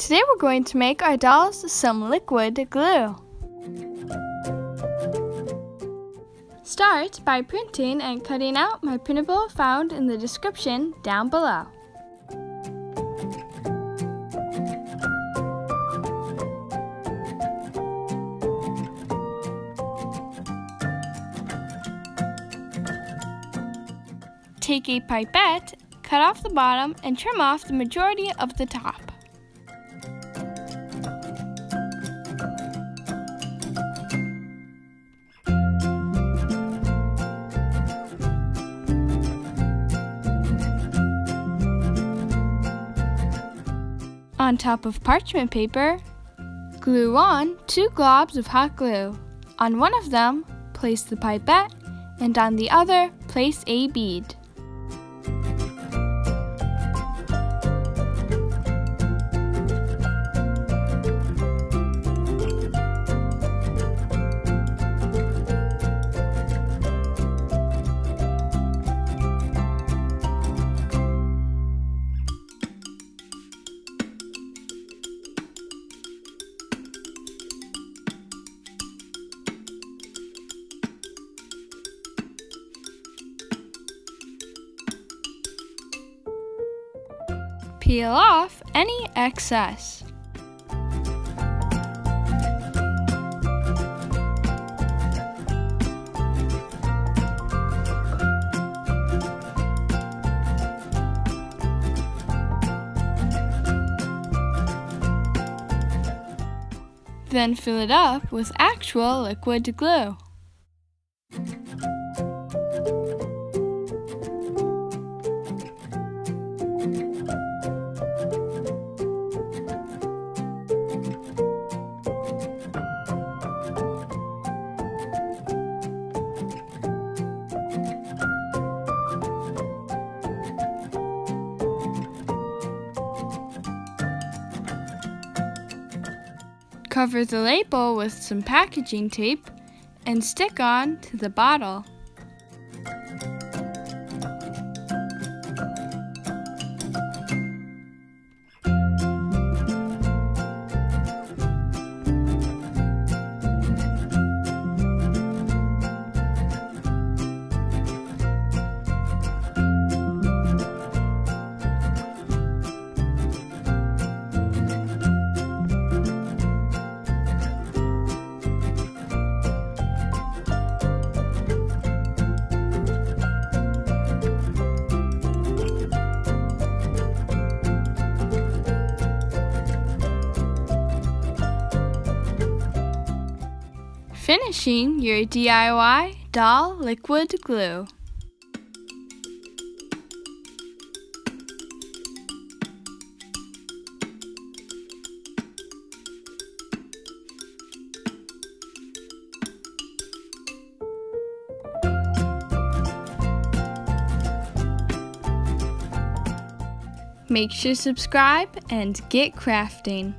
Today we're going to make our dolls some liquid glue. Start by printing and cutting out my printable found in the description down below. Take a pipette, cut off the bottom, and trim off the majority of the top. On top of parchment paper, glue on 2 globs of hot glue. On one of them, place the pipette, and on the other, place a bead. Peel off any excess. Then fill it up with actual liquid glue. Cover the label with some packaging tape and stick on to the bottle. Finishing your DIY doll liquid glue. Make sure to subscribe and get crafting.